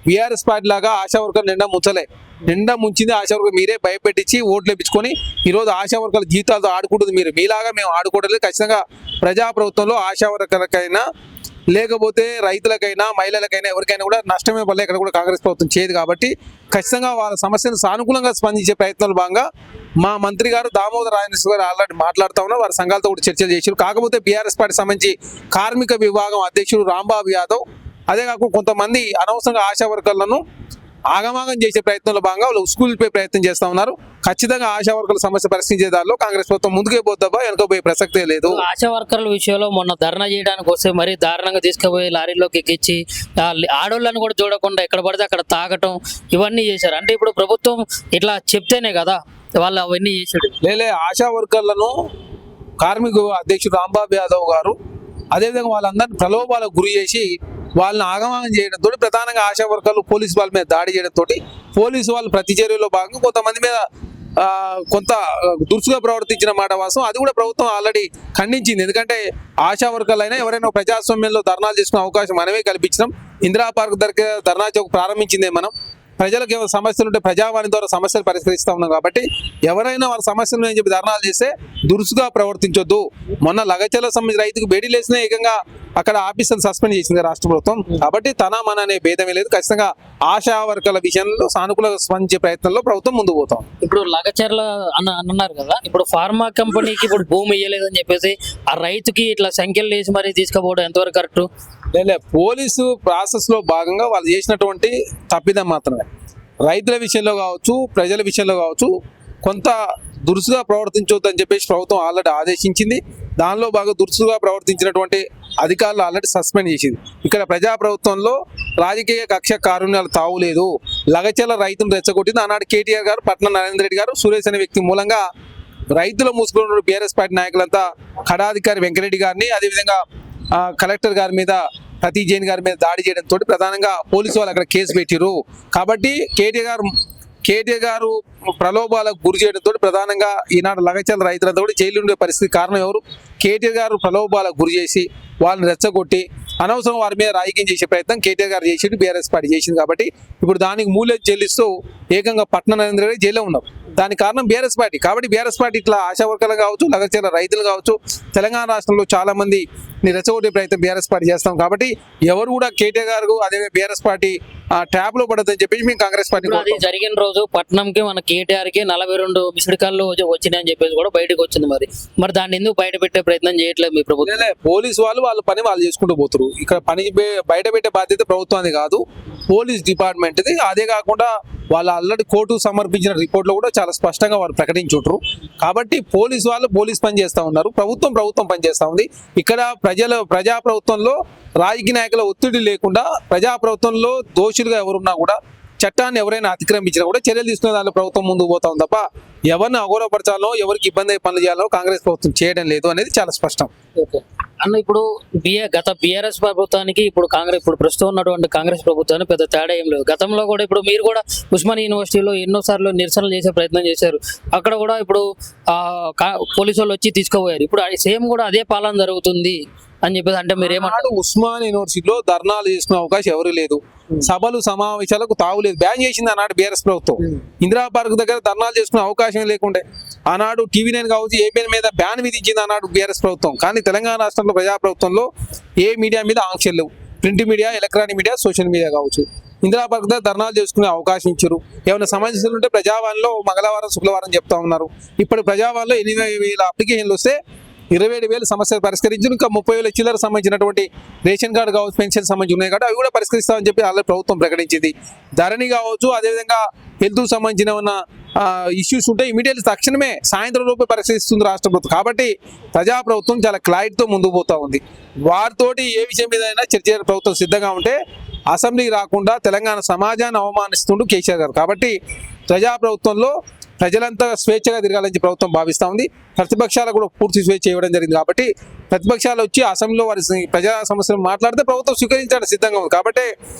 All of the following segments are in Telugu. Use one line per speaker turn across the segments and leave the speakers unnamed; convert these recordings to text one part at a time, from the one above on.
బీఆర్ఎస్ పార్టీ లాగా ఆశా వర్కర్ నిండా ముంచింది ఆశా వర్కర్. మీరే భయపెట్టించి ఓట్లు వేయించుకొని ఈరోజు ఆశా వర్కర్ల జీవితాలతో ఆడుకుంటుంది మీరు. మీలాగా మేము ఆడుకోవట్లేదు. ఖచ్చితంగా ప్రజాప్రభుత్వంలో ఆశా వర్కర్లకైనా లేకపోతే రైతులకైనా మహిళలకైనా ఎవరికైనా కూడా నష్టమే పడలే ఇక్కడ కూడా కాంగ్రెస్ ప్రభుత్వం చేయదు. కాబట్టి ఖచ్చితంగా వాళ్ళ సమస్యను సానుకూలంగా స్పందించే ప్రయత్నంలో భాగంగా మా మంత్రి గారు దామోదర రాజేశ్వర గారు ఆల్రెడీ మాట్లాడుతూ ఉన్నారు. వారి సంఘాలతో కూడా చర్చలు చేశారు. కాకపోతే బీఆర్ఎస్ పార్టీ సంబంధించి కార్మిక విభాగం అధ్యక్షుడు రాంబాబు యాదవ్, అదే కాకుండా కొంతమంది అనవసరంగా ఆశా వర్కర్లను ఆగమాగం చేసే ప్రయత్నంలో భాగంగా వాళ్ళు ఉసుగులిపే ప్రయత్నం చేస్తా ఉన్నారు. ఖచ్చితంగా ఆశా వర్కర్ల సమస్య పరిష్కరించే దారిలో కాంగ్రెస్ ప్రభుత్వం ముందుకే పోద్దాబా వెనకపోయే ప్రసక్తే లేదు.
ఆశా వర్కర్ల విషయంలో మొన్న ధర్నా చేయడానికి వస్తే మరీ దారుణంగా తీసుకుపోయి లారీలోకి ఎక్కించి ఆడోళ్ళని కూడా చూడకుండా ఎక్కడ పడితే అక్కడ తాగటం ఇవన్నీ చేశారు. అంటే ఇప్పుడు ప్రభుత్వం ఇట్లా చెప్తేనే కదా వాళ్ళు అవన్నీ చేశాడు.
లేలే ఆశా వర్కర్లను కార్మిక అధ్యక్షుడు రాంబాబు యాదవ్ గారు అదేవిధంగా వాళ్ళందరినీ ప్రలోభాలకు గురి చేసి వాళ్ళని ఆగమనం చేయడంతో ప్రధానంగా ఆశా వర్కర్లు పోలీసు వాళ్ళ మీద దాడి చేయడంతో పోలీసు వాళ్ళు ప్రతి చర్యలో భాగంగా కొంతమంది మీద కొంత దురుసుగా ప్రవర్తించిన మాట వాస్తవం. అది కూడా ప్రభుత్వం ఆల్రెడీ ఖండించింది. ఎందుకంటే ఆశా వర్కర్లు అయినా ఎవరైనా ప్రజాస్వామ్యంలో ధర్నాలు చేసుకునే అవకాశం మనమే కల్పించినాం. ఇందిరా పార్క్ దగ్గర ధర్నా చౌక్ ప్రారంభించిందే మనం. ప్రజలకు ఏమైనా సమస్యలు ఉంటే ప్రజావాణి ద్వారా సమస్యలు పరిష్కరిస్తా ఉన్నాం. కాబట్టి ఎవరైనా వాళ్ళ సమస్యలు అని చెప్పి ధర్నాలు చేస్తే దురుసుగా ప్రవర్తించొద్దు. మొన్న లగచర్ల సంబంధించిన రైతుకు బేడీలు వేసినా ఏకంగా అక్కడ ఆఫీసర్ని సస్పెండ్ చేసింది రాష్ట్ర ప్రభుత్వం. కాబట్టి తన మన అనే భేదమే లేదు. ఖచ్చితంగా ఆశా వర్కర్ల విషయంలో సానుకూలంగా స్పందించే ప్రయత్నంలో ప్రభుత్వం ముందుకు పోతాం.
ఇప్పుడు లగచర్ల అన్నారు కదా, ఇప్పుడు ఫార్మా కంపెనీకి ఇప్పుడు భూమి ఇయ్యలేదని చెప్పేసి ఆ రైతుకి ఇట్లా సంఖ్యలు వేసి మరీ తీసుకుపోవడం ఎంతవరకు కరెక్ట్?
లే పోలీసు ప్రాసెస్ లో భాగంగా వాళ్ళు చేసినటువంటి తప్పిదం మాత్రమే. రైతుల విషయంలో కావచ్చు, ప్రజల విషయంలో కావచ్చు కొంత దురుసుగా ప్రవర్తించవద్దు అని చెప్పేసి ప్రభుత్వం ఆల్రెడీ ఆదేశించింది. దానిలో బాగా దురుసుగా ప్రవర్తించినటువంటి అధికారులు ఆల్రెడీ సస్పెండ్ చేసింది. ఇక్కడ ప్రజాప్రభుత్వంలో రాజకీయ కక్ష కారుణ్యాలు తావులేదు. లగచర్ల రైతును రెచ్చగొట్టింది ఆనాడు కేటీఆర్ గారు, పట్నం నరేంద్ర రెడ్డి గారు, సురేష్ అనే వ్యక్తి మూలంగా రైతుల మూసుకున్న బీఆర్ఎస్ పార్టీ నాయకులంతా కడాధికారి వెంకరెడ్డి గారిని అదేవిధంగా కలెక్టర్ గారి మీద ప్రతీక్ జైన్ గారి మీద దాడి చేయడంతో ప్రధానంగా పోలీసు వాళ్ళు అక్కడ కేసు పెట్టిరు. కాబట్టి కేటీఆర్ గారు ప్రలోభాలకు గురి చేయడంతో ప్రధానంగా ఈనాడు లగచర్ల రైతులతో కూడా జైలు ఉండే పరిస్థితి కారణం ఎవరు? కేటీఆర్ గారు ప్రలోభాలకు గురి చేసి వాళ్ళని రెచ్చగొట్టి అనవసరం వారి మీద రాజకీయం చేసే ప్రయత్నం కేటీఆర్ గారు చేసిండు, బీఆర్ఎస్ పార్టీ చేసింది. కాబట్టి ఇప్పుడు దానికి మూల్యం చెల్లిస్తూ ఏకంగా పట్నం నరేంద్ర రెడ్డి జైల్లో ఉన్నారు. దానికి కారణం బీఆర్ఎస్ పార్టీ. కాబట్టి బీఆర్ఎస్ పార్టీ ఇట్లా ఆశా వర్కర్లు కావచ్చు, లగచర్ల రైతులు కావచ్చు, తెలంగాణ రాష్ట్రంలో చాలా మంది రెచ్చగొట్టే ప్రయత్నం బీఆర్ఎస్ పార్టీ చేస్తాం. కాబట్టి ఎవరు కూడా కేటీఆర్ గారు అదే బీఆర్ఎస్ పార్టీ ట్యాబ్ లో పడదని చెప్పేసి మేము కాంగ్రెస్ పార్టీ
జరిగిన రోజు పట్నంకి మన కేటీఆర్ కి 42 మిస్డ్ కాళ్ళు వచ్చినాయని చెప్పేసి కూడా బయటకు వచ్చింది. మరి దాన్ని ఎందుకు బయట పెట్టే ప్రయత్నం చేయట్లేదు మీ ప్రభుత్వం?
పోలీసు వాళ్ళ పని వాళ్ళు చేసుకుంటూ పోతారు. ఇక్కడ పని బయట పెట్టే బాధ్యత ప్రభుత్వాన్ని కాదు, పోలీస్ డిపార్ట్మెంట్ది. అదే కాకుండా వాళ్ళు ఆల్రెడీ కోర్టు సమర్పించిన రిపోర్ట్లో కూడా చాలా స్పష్టంగా వారు ప్రకటించుంటారు. కాబట్టి పోలీసు వాళ్ళు పోలీస్ పని చేస్తూ ఉన్నారు, ప్రభుత్వం పని చేస్తూ ఉంది. ఇక్కడ ప్రజాప్రభుత్వంలో రాజకీయ నాయకుల ఒత్తిడి లేకుండా ప్రజాప్రభుత్వంలో దోషులుగా ఎవరున్నా కూడా చట్టాన్ని ఎవరైనా అతిక్రమించినా కూడా చర్యలు తీసుకునే దానిలో ప్రభుత్వం ముందుకు పోతా ఉంది తప్ప ఎవరిని అగౌరవపరచాలో ఎవరికి ఇబ్బంది అయ్యే పనులు చేయాలో కాంగ్రెస్ ప్రభుత్వం చేయడం లేదు అనేది చాలా స్పష్టం.
అన్న ఇప్పుడు గత బీఆర్ఎస్ ప్రభుత్వానికి ఇప్పుడు ప్రస్తుతం ఉన్నటువంటి కాంగ్రెస్ ప్రభుత్వానికి పెద్ద తేడా ఏం లేదు. గతంలో కూడా ఇప్పుడు మీరు కూడా ఉస్మానియా యూనివర్సిటీలో ఎన్నోసార్లు నిరసనలు చేసే ప్రయత్నం చేశారు. అక్కడ కూడా ఇప్పుడు పోలీసు వాళ్ళు వచ్చి తీసుకుపోయారు. ఇప్పుడు సేమ్ కూడా అదే పాలన జరుగుతుంది అని చెప్పేసి అంటే మీరు ఏమన్నారు?
ఉస్మానియా యూనివర్సిటీలో ధర్నాలు చేసుకునే అవకాశం ఎవరు లేదు, సభలు సమావేశాలకు తావులేదు, బ్యాన్ చేసింది ఆనాడు బీఆర్ఎస్ ప్రభుత్వం. ఇందిరా పార్క్ దగ్గర ధర్నాలు చేసుకునే అవకాశం లేకుండే ఆనాడు TV9 కావచ్చు ఏపీఎన్ మీద బ్యాన్ విధించింది ఆనాడు బీఆర్ఎస్ ప్రభుత్వం. కానీ తెలంగాణ రాష్ట్రంలో ప్రజాప్రభుత్వంలో ఏ మీడియా మీద ఆంక్షలు లేవు. Print media, electronic media, social media కావచ్చు ఇందిరా పార్క్ దగ్గర ధర్నాలు చేసుకునే అవకాశం ఇచ్చారు. ఏమైనా సమస్యలు ఉంటే ప్రజావాణిలో మంగళవారం శుక్రవారం చెప్తా ఉన్నారు. ఇప్పుడు ప్రజావాణిలో 8,000 అప్లికేషన్లు వస్తే 27,000 సమస్యలు పరిష్కరించారు. ఇంకా 30,000 చిల్లర సంబంధించినటువంటి రేషన్ కార్డు కావచ్చు, పెన్షన్ సంబంధించి ఉన్నాయి కాబట్టి అవి కూడా పరిష్కరిస్తామని చెప్పి ఆల్రెడీ ప్రభుత్వం ప్రకటించింది. ధరణి కావచ్చు, అదేవిధంగా హెల్త్ సంబంధించిన ఉన్న ఇష్యూస్ ఉంటే ఇమీడియట్లీ తక్షణమే సాయంత్రం లోపే పరిష్కరిస్తుంది రాష్ట్ర ప్రభుత్వం. కాబట్టి ప్రజాప్రభుత్వం చాలా క్లారిటీతో ముందుకు పోతా ఉంది. వారితోటి ఏ విషయం మీద అయినా చర్చ ప్రభుత్వం సిద్ధంగా ఉంటే అసెంబ్లీకి రాకుండా తెలంగాణ సమాజాన్ని అవమానిస్తుండు కేసీఆర్ గారు. కాబట్టి ప్రజాప్రభుత్వంలో ప్రజలంతా స్వేచ్ఛగా తిరగాలని చెప్పి ప్రభుత్వం భావిస్తూ ఉంది. ప్రతిపక్షాలకు కూడా పూర్తి స్వేచ్ఛ ఇవ్వడం జరిగింది. కాబట్టి ప్రతిపక్షాలు వచ్చి అసెంబ్లీలో వారి ప్రజా సమస్యలు మాట్లాడితే ప్రభుత్వం స్వీకరించడానికి సిద్ధంగా ఉంది. కాబట్టి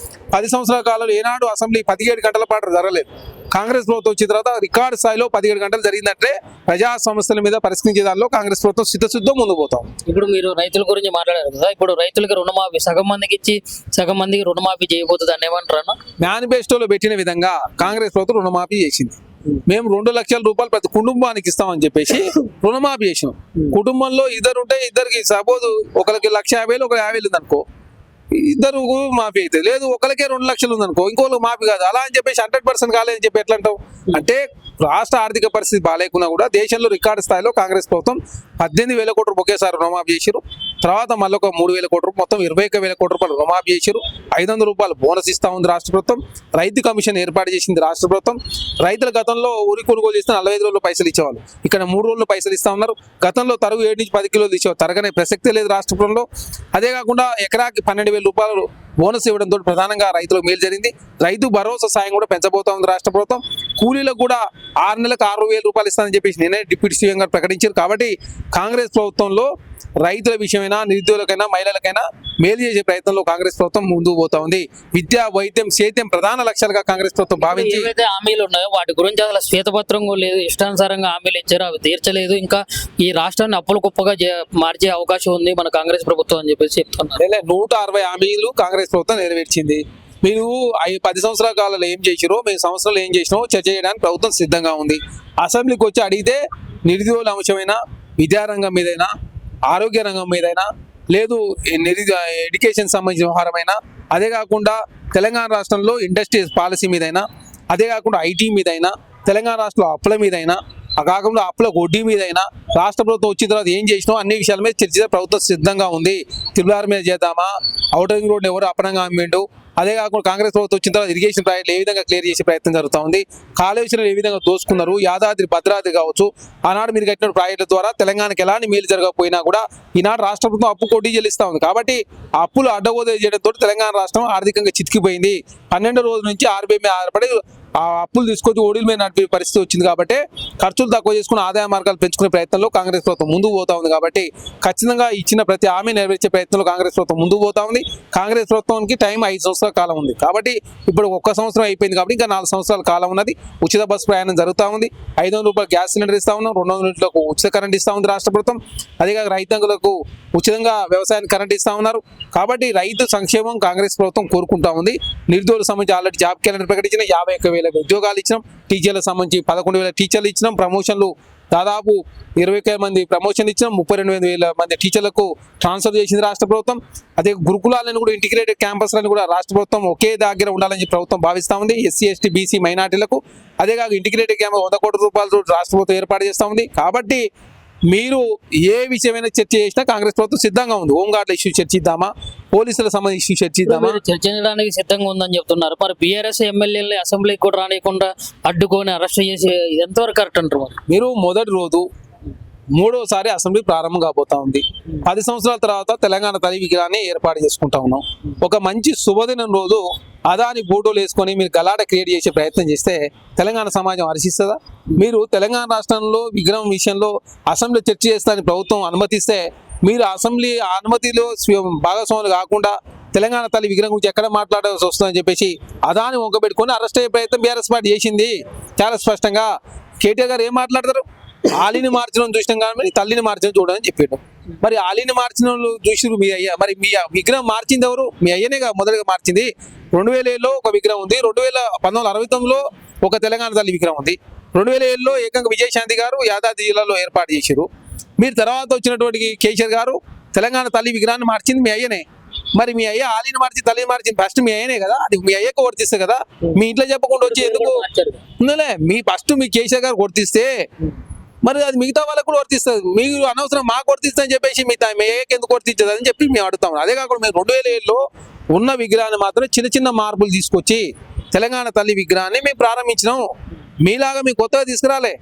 10 సంవత్సరాల కాలంలో ఏనాడు అసెంబ్లీ 17 గంటల పాటు జరగలేదు. కాంగ్రెస్ ప్రభుత్వం వచ్చిన తర్వాత రికార్డు స్థాయిలో 17 గంటలు జరిగిందంటే ప్రజా సమస్యల మీద పరిష్కరించే దానిలో కాంగ్రెస్ ప్రభుత్వం సిద్ధశుద్ధం ముందుకు పోతాం.
ఇప్పుడు మీరు రైతుల గురించి మాట్లాడారు కదా, ఇప్పుడు రైతులకి రుణమాఫీ సగం మందికి ఇచ్చి సగం మందికి రుణమాఫీ చేయబోతుంది అని ఏమంటారు?
మేనిఫెస్టోలో పెట్టిన విధంగా కాంగ్రెస్ ప్రభుత్వం రుణమాఫీ చేసింది. మేము 2 లక్షల రూపాయలు ప్రతి కుటుంబానికి ఇస్తామని చెప్పేసి రుణమాఫీ చేసినాం. కుటుంబంలో ఇద్దరు ఉంటే ఇద్దరికి సపోజ్ ఒకరికి 1,50,000 ఒకరికి 50,000 ఉందనుకో, ఇద్దరు మాఫీ అవుతుంది. లేదు ఒకరికే 2 లక్షలు ఉందనుకో, ఇంకోళ్ళకి మాఫీ కాదు. అలా అని చెప్పేసి 100% కాలేదని చెప్పి ఎట్లా అంటావు? అంటే రాష్ట్ర ఆర్థిక పరిస్థితి బాగాలేకున్నా కూడా దేశంలో రికార్డు స్థాయిలో కాంగ్రెస్ ప్రభుత్వం 18,000 కోట్ల రూపాయలు ఒకేసారి రుణమాఫీ చేశారు. తర్వాత మళ్ళీ ఒక 3,000 కోట్ల రూపాయలు, మొత్తం 21,000 కోట్ల రూపాయలు రుణమాఫీ చేశారు. 500 రూపాయలు బోనస్ ఇస్తా ఉంది రాష్ట్ర ప్రభుత్వం. రైతు కమిషన్ ఏర్పాటు చేసింది రాష్ట్ర ప్రభుత్వం. రైతుల గతంలో ఉరి కొనుగోలు చేస్తే 45 రోజులు పైసలు ఇచ్చేవాళ్ళు, ఇక్కడ 3 రోజులు పైసలు ఇస్తా ఉన్నారు. గతంలో తరుగు 7 నుంచి 10 కిలోలు ఇచ్చేవారు, తరగనే ప్రసక్తే లేదు రాష్ట్ర ప్రభుత్వంలో. అదే కాకుండా ఎకరాకి 12,000 రూపాయలు బోనస్ ఇవ్వడంతో ప్రధానంగా రైతులకు మేలు జరిగింది. రైతు భరోసా సాయం కూడా పెంచబోతా ఉంది రాష్ట్ర ప్రభుత్వం. కూలీలకు కూడా 6 నెలలకు 6,000 రూపాయలు ఇస్తానని చెప్పేసి నిన్నే డిప్యూటీ సీఎం గారు ప్రకటించారు. కాబట్టి కాంగ్రెస్ ప్రభుత్వంలో రైతుల విషయమైనా, నిరుద్యోగులకైనా, మహిళలకైనా మేలు చేసే ప్రయత్నంలో కాంగ్రెస్ ప్రభుత్వం ముందుకు పోతా ఉంది. విద్య, వైద్యం, సేద్యం ప్రధాన లక్ష్యాలుగా కాంగ్రెస్ ప్రభుత్వం భావించి
ఏవైతే హామీలు ఉన్నాయో వాటి గురించి అసలు శ్వేతపత్రం కూడా లేదు, ఇష్టానుసారంగా హామీలు ఇచ్చారు, అవి తీర్చలేదు. ఇంకా ఈ రాష్ట్రాన్ని అప్పుల కుప్పగా మార్చే అవకాశం ఉంది మన కాంగ్రెస్ ప్రభుత్వం అని చెప్పేసి చెప్తున్నారు.
160 హామీలు కాంగ్రెస్ ప్రభుత్వం నెరవేర్చింది. మీరు 10 సంవత్సరాల కాలంలో ఏం చేసిరో, మేము సంవత్సరాలు ఏం చేసినో చర్చ చేయడానికి ప్రభుత్వం సిద్ధంగా ఉంది. అసెంబ్లీకి వచ్చి అడిగితే నిరుద్యోగుల అంశమైనా, విద్యారంగం మీదైనా, ఆరోగ్య రంగం మీదైనా, లేదు ఎడ్యుకేషన్ సంబంధించిన వ్యవహారమైనా, అదే కాకుండా తెలంగాణ రాష్ట్రంలో ఇండస్ట్రీస్ పాలసీ మీదైనా, అదే కాకుండా ఐటీ మీదైనా, తెలంగాణ రాష్ట్రంలో అప్పుల మీదైనా, ఆ కాకుండా అప్పుల వడ్డీ మీదైనా రాష్ట్ర ప్రభుత్వం వచ్చిన తర్వాత ఏం చేసినా అన్ని విషయాల మీద చర్చించే ప్రభుత్వం సిద్ధంగా ఉంది. తిరులార్ మీద చేద్దామా, ఔటర్ రింగ్ రోడ్ ఎవరు అపనంగా అమ్మిండు, అదే కాకుండా కాంగ్రెస్ ప్రభుత్వం వచ్చిన తర్వాత ఇరిగేషన్ ప్రాజెక్టులు ఏ విధంగా క్లియర్ చేసే ప్రయత్నం జరుగుతూ ఉంది, కాళేశ్వరం ఏ విధంగా దోసుకున్నారు, యాదాద్రి భద్రాద్రి కావచ్చు, ఆనాడు మీరు కట్టిన ప్రాజెక్టుల ద్వారా తెలంగాణకి ఎలాంటి మేలు జరగకపోయినా కూడా ఈనాడు రాష్ట్ర ప్రభుత్వం అప్పు కొట్టి చెల్లిస్తూ ఉంది. కాబట్టి ఆ అప్పులు అడ్డగోద చేయడంతో తెలంగాణ రాష్ట్రం ఆర్థికంగా చితికిపోయింది. 12 రోజుల నుంచి ఆర్బీఐ మీద ఆధారపడి ఆ అప్పులు తీసుకొచ్చి ఓడిల మీద నడిపే పరిస్థితి వచ్చింది. కాబట్టి ఖర్చులు తక్కువ చేసుకుని ఆదాయ మార్గాలు పెంచుకునే ప్రయత్నంలో కాంగ్రెస్ ప్రభుత్వం ముందుకు పోతా ఉంది. కాబట్టి ఖచ్చితంగా ఇచ్చిన ప్రతి హామీ నెరవేర్చే ప్రయత్నంలో కాంగ్రెస్ ప్రభుత్వం ముందుకు పోతా ఉంది. కాంగ్రెస్ ప్రభుత్వానికి టైం 5 సంవత్సరాల కాలం ఉంది. కాబట్టి ఇప్పుడు 1 సంవత్సరం అయిపోయింది కాబట్టి ఇంకా 4 సంవత్సరాల కాలం ఉన్నది. ఉచిత బస్సు ప్రయాణం జరుగుతూ ఉంది. 500 రూపాయలు గ్యాస్ సిలిండర్ ఇస్తా ఉన్నాం. 200 యూనిట్లకు ఉచిత కరెంట్ ఇస్తా ఉంది రాష్ట్ర ప్రభుత్వం. అదేకాక రైతాంగులకు ఉచితంగా వ్యవసాయానికి కరెంట్ ఇస్తా ఉన్నారు. కాబట్టి రైతు సంక్షేమం కాంగ్రెస్ ప్రభుత్వం కోరుకుంటా ఉంది. నిరుద్యోగులకు సంబంధించి ఆల్రెడీ జాబ్ క్యాలెండర్ ప్రకటించిన 51,000 ఉద్యోగాలు ఇచ్చినాం. టీచర్లకు సంబంధించి 11,000 టీచర్లు ఇచ్చినాం. ప్రమోషన్లు దాదాపు 20,000 మంది ప్రమోషన్ ఇచ్చినాం. 32,000 మంది టీచర్లకు ట్రాన్స్ఫర్ చేసింది రాష్ట్ర ప్రభుత్వం. అదే గురుకులాలను కూడా ఇంటిగ్రేటెడ్ క్యాంపస్లను కూడా రాష్ట్ర ప్రభుత్వం ఒకే దగ్గర ఉండాలని ప్రభుత్వం భావిస్తూ ఉంది. ఎస్సీ, ఎస్టీ, బీసీ, మైనార్టీలకు అదేకాక ఇంటిగ్రేటెడ్ క్యాంపస్ 100 కోట్ల రూపాయలు రాష్ట్ర ప్రభుత్వం ఏర్పాటు చేస్తూ ఉంది. కాబట్టి మీరు ఏ విషయమైనా చర్చ చేసినా కాంగ్రెస్ ప్రభుత్వం సిద్ధంగా ఉంది. హోంగార్డుల ఇష్యూ చర్చిద్దామా, పోలీసుల సంబంధించి ఇష్యూ చర్చిద్దామా,
చర్చించడానికి సిద్ధంగా ఉందని చెప్తున్నారు. మరి బీఆర్ఎస్ ఎమ్మెల్యేలని అసెంబ్లీకి కూడా రానియకుండా అడ్డుకొని అరెస్ట్ చేసి ఇది ఎంతవరకు కరెక్ట్ అంటారు?
మీరు మొదటి రోజు 3వసారి అసెంబ్లీ ప్రారంభం కాబోతా ఉంది. 10 సంవత్సరాల తర్వాత తెలంగాణ తల్లి విగ్రహాన్ని ఏర్పాటు చేసుకుంటా ఉన్నాం. ఒక మంచి శుభదినం రోజు అదాని ఫోటోలు వేసుకొని మీరు గలాట క్రియేట్ చేసే ప్రయత్నం చేస్తే తెలంగాణ సమాజం హర్షిస్తుందా? మీరు తెలంగాణ రాష్ట్రంలో విగ్రహం విషయంలో అసెంబ్లీ చర్చ చేస్తారని ప్రభుత్వం అనుమతిస్తే మీరు అసెంబ్లీ అనుమతిలో భాగస్వాములు కాకుండా తెలంగాణ తల్లి విగ్రహం గురించి ఎక్కడ మాట్లాడాల్సి వస్తుందని చెప్పేసి అదాని వంకబెట్టుకొని అరెస్ట్ అయ్యే ప్రయత్నం బీఆర్ఎస్ పార్టీ చేసింది. చాలా స్పష్టంగా కేటీఆర్ గారు ఏం మాట్లాడతారు? ఆలీని మార్చడం చూసినాం కానీ తల్లిని మార్చడం చూడని చెప్పాడు. మరి ఆలీని మార్చిన చూసిరు మీ అయ్య, మరి మీ విగ్రహం మార్చింది ఎవరు? మీ అయ్యనేగా మొదటిగా మార్చింది. 2007లో ఒక విగ్రహం ఉంది. 1969లో ఒక తెలంగాణ తల్లి విగ్రహం ఉంది. 2007లో ఏకంగా విజయశాంతి గారు యాదాద్రి జిల్లాలో ఏర్పాటు చేశారు. మీరు తర్వాత వచ్చినటువంటి కేసీఆర్ గారు తెలంగాణ తల్లి విగ్రహాన్ని మార్చింది మీ అయ్యనే. మరి మీ అయ్య ఆలీని మార్చి తల్లిని మార్చింది ఫస్ట్ మీ అయ్యనే కదా, అది మీ అయ్యకు వర్తిస్తే కదా. మీ ఇంట్లో చెప్పకుండా వచ్చి ఎందుకు మీ ఫస్ట్ మీ కేసీఆర్ గారు వర్తిస్తే మరి అది మిగతా వాళ్ళకు కూడా వర్తిస్తుంది. మీరు అనవసరం మాకు వర్తిస్తుందని చెప్పేసి మీ అయ్యకి ఎందుకు వర్తించదు అని చెప్పి మేము అడుగుతాం. అదే కాకుండా మేము 2007లో ఉన్న విగ్రహాన్ని మాత్రం చిన్న చిన్న మార్పులు తీసుకొచ్చి తెలంగాణ తల్లి విగ్రహాన్ని మేము ప్రారంభించినాం. మీలాగా మీ కొత్తగా తీసుకురాలే.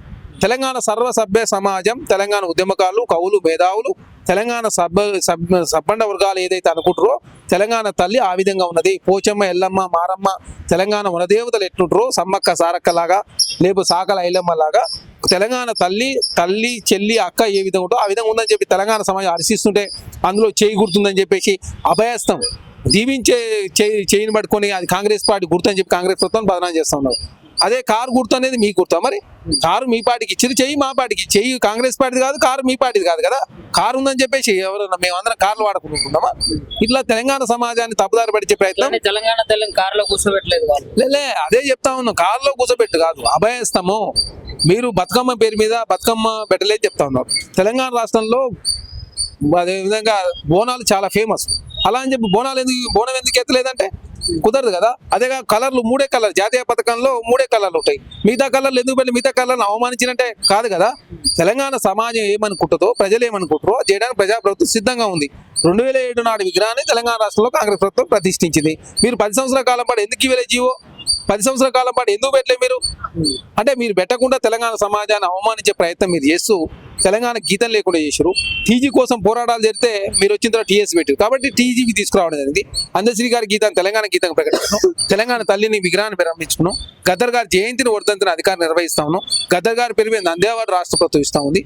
తెలంగాణ సర్వసభ్య సమాజం, తెలంగాణ ఉద్యమకారులు, కవులు, మేధావులు, తెలంగాణ సబ్బండ వర్గాలు ఏదైతే అనుకుంటారో తెలంగాణ తల్లి ఆ విధంగా ఉన్నది. పోచమ్మ, ఎల్లమ్మ, మారమ్మ, తెలంగాణ వనదేవతలు ఎట్లుంటారో సమ్మక్క సారక్క లాగా, లేకపోతే సాకల ఐలమ్మ లాగా తెలంగాణ తల్లి చెల్లి అక్క ఏ విధంగా ఉంటుందో ఆ విధంగా ఉందని చెప్పి తెలంగాణ సమాజం హర్షిస్తుంటే అందులో చేయి గుర్తుందని చెప్పేసి అభయస్తం దీవించే చేయిని పట్టుకొని అది కాంగ్రెస్ పార్టీ గుర్తు అని చెప్పి కాంగ్రెస్ ప్రభుత్వం బదనాం చేస్తా ఉన్నారు. అదే కారు గుర్తు అనేది మీ గుర్తా? మరి కారు మీ పార్టీకి ఇచ్చింది, చెయ్యి మా పార్టీకి, చెయ్యి కాంగ్రెస్ పార్టీది కాదు, కారు మీ పార్టీది కాదు కదా. కారు ఉందని చెప్పేసి ఎవరన్నా మేమందరం కార్లు వాడుకుంటున్నామా? ఇట్లా తెలంగాణ సమాజాన్ని తప్పుదారి పడిచే ప్రయత్నం.
తెలంగాణ తల్లిని కారులో కూర్చోబెట్టలేదు వాళ్ళు.
లే అదే చెప్తా ఉన్నాం, కారులో కూర్చోబెట్టు కాదు, అభయస్తము. మీరు బతుకమ్మ పేరు మీద బతుకమ్మ పెట్టలేదు చెప్తా ఉన్నారు. తెలంగాణ రాష్ట్రంలో అదేవిధంగా బోనాలు చాలా ఫేమస్. అలా అని చెప్పి బోనం ఎందుకు ఎత్తలేదంటే కుదరదు కదా. అదేగా కలర్లు 3 కలర్, జాతీయ పథకంలో 3 కలర్లు ఉంటాయి. మిగతా కలర్లు ఎందుకు పెట్టి మిగతా కలర్లు అవమానించినట్టే కాదు కదా. తెలంగాణ సమాజం ఏమనుకుంటుందో, ప్రజలు ఏమనుకుంటారో చేయడానికి ప్రజాప్రభుత్వం సిద్ధంగా ఉంది. 2007 నాటి విగ్రహాన్ని తెలంగాణ రాష్ట్రంలో కాంగ్రెస్ ప్రభుత్వం ప్రతిష్ఠించింది. మీరు 10 సంవత్సరాల కాలం పాటు ఎందుకు ఇవ్వలే జీవో? 10 సంవత్సరాల కాలం పాటు ఎందుకు పెట్టలే మీరు? అంటే మీరు పెట్టకుండా తెలంగాణ సమాజాన్ని అవమానించే ప్రయత్నం మీరు చేస్తూ తెలంగాణ గీతం లేకుండా చేశారు. టీజీ కోసం పోరాటాలు జరిగితే మీరు వచ్చిన తర్వాత టీఎస్ పెట్టారు కాబట్టి టీజీకి తీసుకురావడం జరిగింది. అందశ్రీ గారి గీతాన్ని తెలంగాణ గీతంగా ప్రకటించడం, తెలంగాణ తల్లిని విగ్రహాన్ని ప్రారంభించుకున్నాం, గద్దర్ గారి జయంతిని వర్ధంతిని అధికారం నిర్వహిస్తా ఉన్నాం. గద్దర్ గారి పేరు మీద నంది అవార్డు రాష్ట్ర ప్రభుత్వం ఇస్తా ఉంది.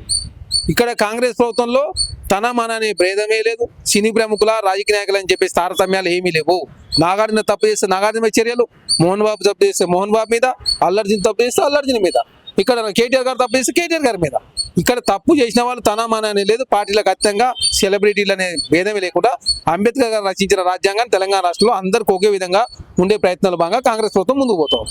ఇక్కడ కాంగ్రెస్ ప్రభుత్వంలో తన మన అనే భేదమే లేదు. సినీ ప్రముఖుల, రాజకీయ నాయకులు అని చెప్పేసి తారతమ్యాలు ఏమీ లేవు. నాగార్జున తప్పు చేస్తే నాగార్జున మీద చర్యలు, మోహన్ బాబు తప్పు చేస్తే మోహన్ బాబు మీద, అల్లర్జున్ తప్పు చేస్తే అల్లర్జున్ మీద, ఇక్కడ కేటీఆర్ గారు తప్పు చేస్తే కేటీఆర్ గారి మీద. ఇక్కడ తప్పు చేసిన వాళ్ళు తన మన అనే లేదు. పార్టీలకు అత్యంగా సెలబ్రిటీలు అనే భేదమే లేకుండా అంబేద్కర్ గారు రచించిన రాజ్యాంగాన్ని తెలంగాణ రాష్ట్రంలో అందరికీ ఒకే విధంగా ఉండే ప్రయత్నాలు భాగంగా కాంగ్రెస్ ప్రభుత్వం ముందుకు పోతాం.